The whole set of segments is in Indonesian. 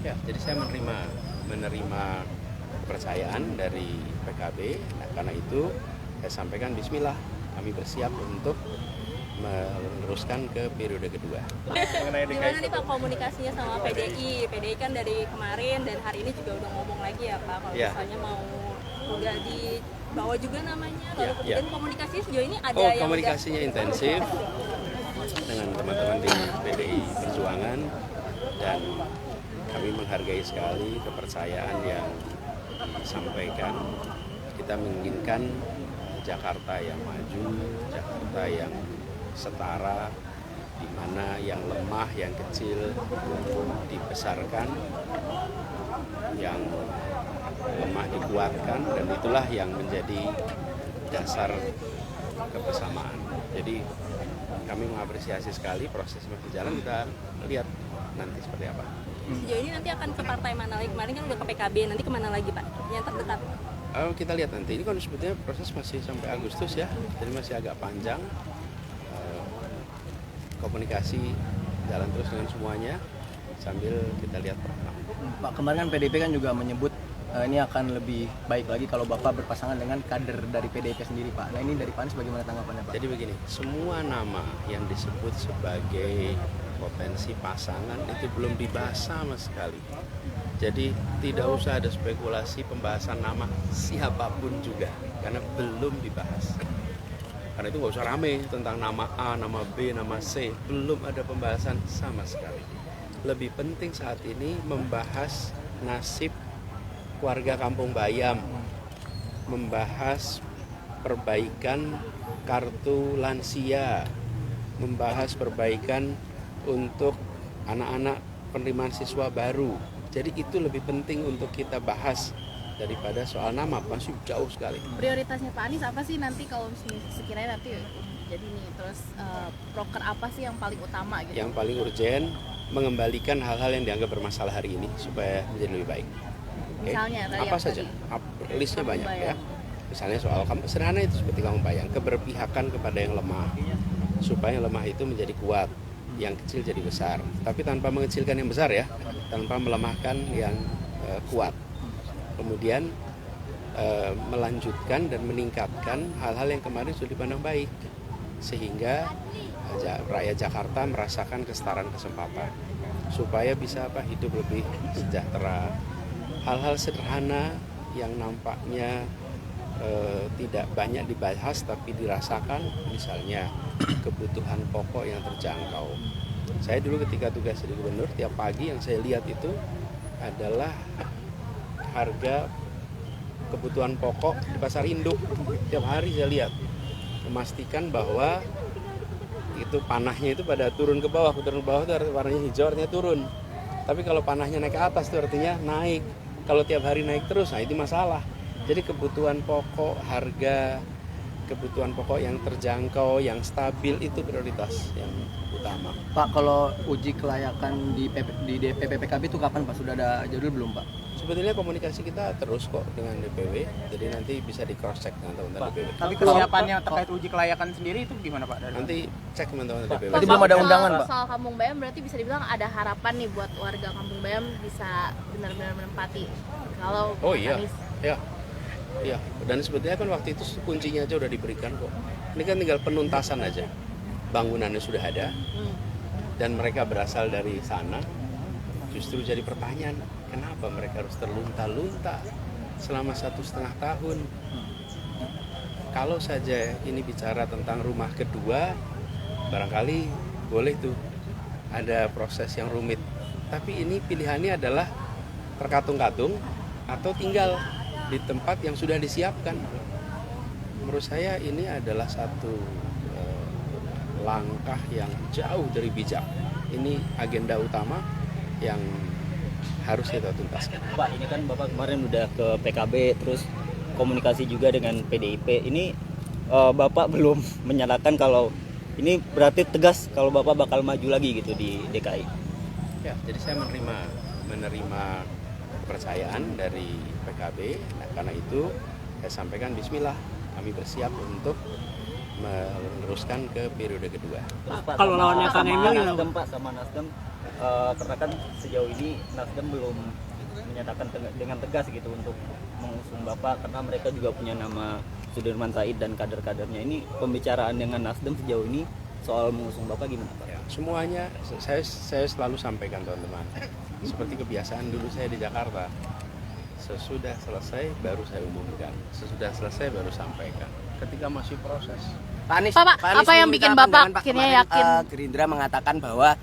Ya, jadi saya menerima kepercayaan dari PKB. Nah, karena itu saya sampaikan Bismillah, kami bersiap untuk meneruskan ke periode kedua. Gimana nih Pak komunikasinya sama PDI? PDI kan dari kemarin dan hari ini juga udah ngomong lagi ya Pak, kalau misalnya mau udah dibawa juga namanya. Lalu kemudian komunikasi sejauh ini ada yang komunikasinya intensif dengan teman-teman di PDI Perjuangan, dan kami menghargai sekali kepercayaan yang disampaikan. Kita menginginkan Jakarta yang maju, Jakarta yang setara, di mana yang lemah, yang kecil dibesarkan, yang lemah dikuatkan, dan itulah yang menjadi dasar kebersamaan. Jadi kami mengapresiasi sekali proses masih jalan, kita lihat nanti seperti apa. Sejauh ini nanti akan ke partai mana lagi? Kemarin kan udah ke PKB, nanti kemana lagi Pak? Yang terdekat? Kita lihat nanti, ini kan sebetulnya proses masih sampai Agustus ya, jadi masih agak panjang. Komunikasi jalan terus dengan semuanya sambil kita lihat perkembangan. Pak, kemarin kan PDIP kan juga menyebut ini akan lebih baik lagi kalau Bapak berpasangan dengan kader dari PDIP sendiri Pak. Nah ini dari Pak Anies bagaimana tanggapannya Pak? Jadi begini, semua nama yang disebut sebagai potensi pasangan itu belum dibahas sama sekali. Jadi tidak usah ada spekulasi pembahasan nama siapapun juga, karena belum dibahas. Karena itu nggak usah rame tentang nama A, nama B, nama C. Belum ada pembahasan sama sekali. Lebih penting saat ini membahas nasib warga Kampung Bayam, membahas perbaikan kartu lansia, membahas perbaikan untuk anak-anak penerimaan siswa baru. Jadi itu lebih penting untuk kita bahas daripada soal nama, masih jauh sekali. Prioritasnya Pak Anies apa sih nanti kalau sekiranya nanti jadi nih, terus proker apa sih yang paling utama gitu? Yang paling urgen, mengembalikan hal-hal yang dianggap bermasalah hari ini supaya menjadi lebih baik. Misalnya apa saja? Listnya banyak ya. Misalnya soal sederhana itu seperti Kampung Bayam, keberpihakan kepada yang lemah supaya yang lemah itu menjadi kuat, yang kecil jadi besar. Tapi tanpa mengecilkan yang besar ya, tanpa melemahkan yang kuat. Kemudian melanjutkan dan meningkatkan hal-hal yang kemarin sudah dipandang baik, sehingga rakyat Jakarta merasakan kesetaraan kesempatan supaya bisa hidup lebih sejahtera. Hal-hal sederhana yang nampaknya tidak banyak dibahas tapi dirasakan, misalnya kebutuhan pokok yang terjangkau. Saya dulu ketika tugas jadi gubernur, tiap pagi yang saya lihat itu adalah harga kebutuhan pokok di pasar induk. Tiap hari saya lihat, memastikan bahwa itu panahnya itu pada turun ke bawah itu warnanya hijau, artinya turun. Tapi kalau panahnya naik ke atas itu artinya naik. Kalau tiap hari naik terus, nah itu masalah. Jadi kebutuhan pokok, harga kebutuhan pokok yang terjangkau, yang stabil itu prioritas yang utama. Pak, kalau uji kelayakan di DPP PKB itu kapan Pak? Sudah ada jadwal belum Pak? Sebetulnya komunikasi kita terus kok dengan DPW, jadi nanti bisa di cross check dengan teman-teman DPW. Tapi kesiapannya terkait uji kelayakan sendiri itu gimana Pak? Nanti cek teman-teman DPW. Tadi belum ada undangan Pak. Soal Kampung Bayam berarti bisa dibilang ada harapan nih buat warga Kampung Bayam bisa benar-benar menempati kalau Anies. Iya, dan sebetulnya kan waktu itu kuncinya aja udah diberikan kok. Ini kan tinggal penuntasan aja. Bangunannya sudah ada, dan mereka berasal dari sana. Justru jadi pertanyaan, kenapa mereka harus terlunta-lunta selama 1,5 tahun? Kalau saja ini bicara tentang rumah kedua, barangkali boleh tuh ada proses yang rumit. Tapi ini pilihannya adalah terkatung-katung atau tinggal di tempat yang sudah disiapkan. Menurut saya ini adalah satu langkah yang jauh dari bijak. Ini agenda utama yang harus kita tuntaskan. Pak, ini kan Bapak kemarin udah ke PKB, terus komunikasi juga dengan PDIP. Ini Bapak belum menyatakan kalau ini berarti tegas kalau Bapak bakal maju lagi gitu di DKI. Ya, jadi saya menerima kepercayaan dari PKB. Nah, karena itu saya sampaikan Bismillah, kami bersiap untuk meneruskan ke periode kedua. Kalau lawannya Kang Emil Pak sama Nasdem karena kan sejauh ini Nasdem belum menyatakan dengan tegas gitu untuk mengusung Bapak, karena mereka juga punya nama Sudirman Said dan kader-kadernya. Ini pembicaraan dengan Nasdem sejauh ini soal mengusung Bapak gimana Pak? Ya, semuanya saya selalu sampaikan teman-teman, seperti kebiasaan dulu saya di Jakarta, sesudah selesai baru saya umumkan, sesudah selesai baru sampaikan, ketika masih proses. Pak Anies, Pak, apa yang bikin Bapak Pak, akhirnya kemarin, yakin? Gerindra mengatakan bahwa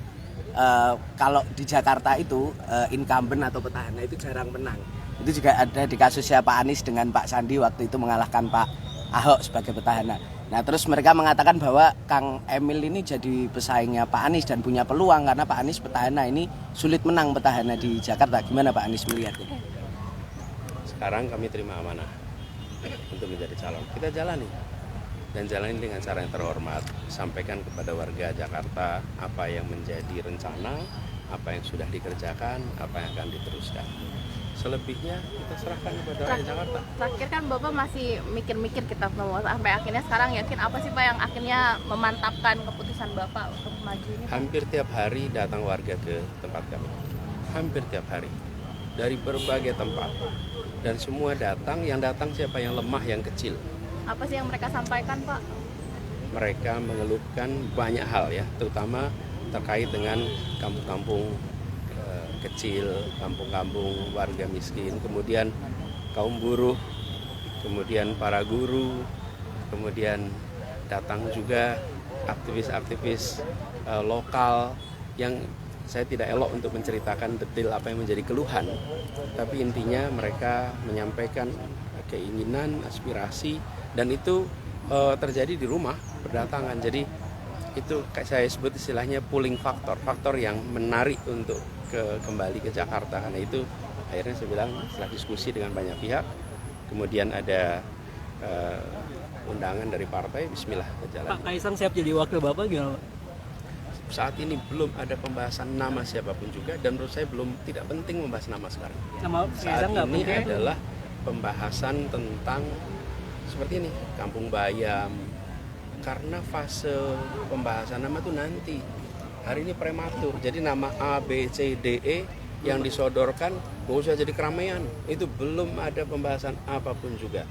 kalau di Jakarta itu incumbent atau petahana itu jarang menang. Itu juga ada di kasusnya Pak Anies dengan Pak Sandi waktu itu mengalahkan Pak Ahok sebagai petahana. Nah terus mereka mengatakan bahwa Kang Emil ini jadi pesaingnya Pak Anies dan punya peluang karena Pak Anies petahana ini sulit menang petahana di Jakarta. Gimana Pak Anies melihatnya? Sekarang kami terima amanah untuk menjadi calon. Kita jalani dan jalani dengan cara yang terhormat. Sampaikan kepada warga Jakarta apa yang menjadi rencana, apa yang sudah dikerjakan, apa yang akan diteruskan. Selebihnya kita serahkan kepada rakyat Jakarta. Terakhir kan Bapak masih mikir-mikir kita mau sampai akhirnya sekarang yakin apa sih Pak yang akhirnya memantapkan keputusan Bapak untuk maju ini? Hampir tiap hari datang warga ke tempat kami. Hampir tiap hari. Dari berbagai tempat. Dan semua datang, yang datang siapa? Yang lemah, yang kecil. Apa sih yang mereka sampaikan Pak? Mereka mengeluhkan banyak hal ya, terutama terkait dengan kampung-kampung kecil, kampung-kampung warga miskin, kemudian kaum buruh, kemudian para guru, kemudian datang juga aktivis-aktivis lokal yang saya tidak elok untuk menceritakan detail apa yang menjadi keluhan, tapi intinya mereka menyampaikan keinginan, aspirasi, dan itu terjadi di rumah berdatangan. Jadi itu kayak saya sebut istilahnya pulling factor, faktor yang menarik untuk kembali ke Jakarta. Karena itu akhirnya saya bilang setelah diskusi dengan banyak pihak, kemudian ada undangan dari partai, bismillah ke jalan. Pak Kaisang siap jadi wakil Bapak gimana Pak? Saat ini belum ada pembahasan nama siapapun juga, dan menurut saya tidak penting membahas nama sekarang. Nama Saat Kaisang nggak ini penting? adalah pembahasan tentang seperti ini, Kampung Bayam, karena fase pembahasan nama itu nanti. Hari ini prematur, jadi nama A, B, C, D, E yang disodorkan gak usah jadi keramaian. Itu belum ada pembahasan apapun juga.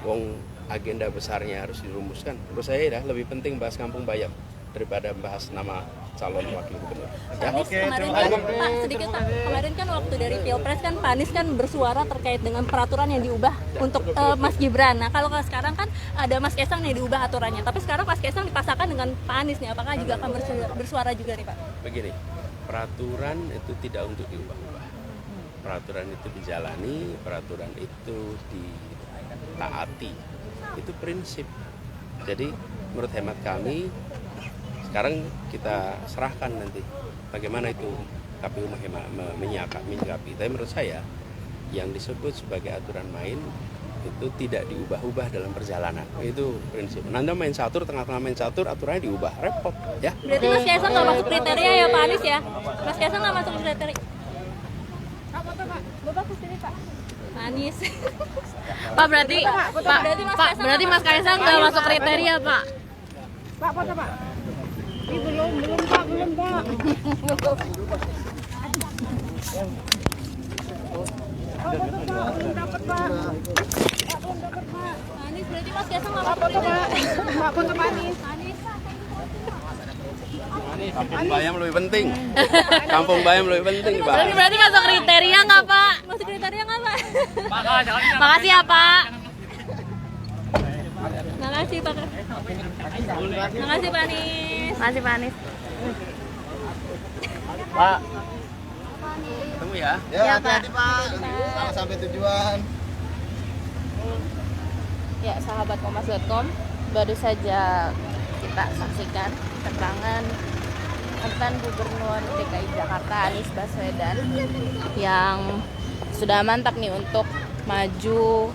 Wong agenda besarnya harus dirumuskan. Menurut saya ya, lebih penting bahas Kampung Bayam daripada bahas nama calon wakil gubernur. Ya? Anies kemarin kan, Pak, sedikit Pak, kemarin kan waktu dari Pilpres kan Pak Anies kan bersuara terkait dengan peraturan yang diubah untuk Mas Gibran. Nah kalau sekarang kan ada Mas Kaisang yang diubah aturannya, tapi sekarang Mas Kaisang dipasangkan dengan Pak Anies nih, apakah juga akan bersuara juga nih Pak? Begini, peraturan itu tidak untuk diubah-ubah. Peraturan itu dijalani, peraturan itu ditaati. Itu prinsip. Jadi menurut hemat kami, sekarang kita serahkan nanti bagaimana itu KPU menyikapi. Tapi menurut saya yang disebut sebagai aturan main itu tidak diubah-ubah dalam perjalanan. Itu prinsip. Anda main catur, tengah-tengah main catur, aturannya diubah, repot ya. Berarti Mas Kaisang nggak masuk kriteria ya Pak Anies ya? Mas Kaisang nggak masuk kriteria. Bapak kesini Pak. Pak Anies. Pak berarti berarti Mas Kaisang nggak masuk kriteria Pak. Anies berarti Mas Kaisang nggak masuk kriteria. Kampung Bayam lebih penting. Kampung Bayam lebih penting, Pak. Berarti masuk kriteria nggak Pak? Masuk kriteria nggak Pak? Makasih ya Pak. Makasih Pak. Makasih Pak Anies. Makasih Pak Anies. Pak, Ketemu ya. Ya, Ya, hati-hati Pak. Pak. Sampai tujuan. Ya, sahabat Kompas.com, baru saja kita saksikan keterangan mantan Gubernur DKI Jakarta Anies Baswedan yang sudah mantap nih untuk maju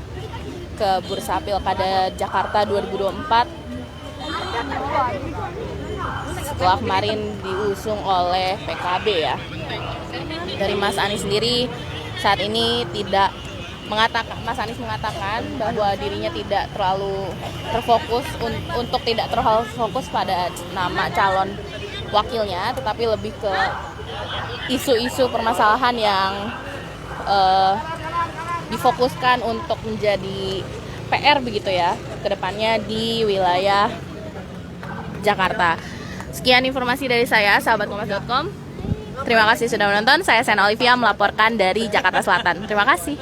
ke Bursa Pilkada Jakarta 2024 setelah kemarin diusung oleh PKB ya. Dari Mas Anies sendiri saat ini Mas Anies mengatakan bahwa dirinya tidak terlalu terfokus untuk tidak terlalu fokus pada nama calon wakilnya, tetapi lebih ke isu-isu permasalahan yang difokuskan untuk menjadi PR begitu ya kedepannya di wilayah Jakarta. Sekian informasi dari saya, sahabatkompas.com. Terima kasih sudah menonton. Saya Sena Olivia melaporkan dari Jakarta Selatan. Terima kasih.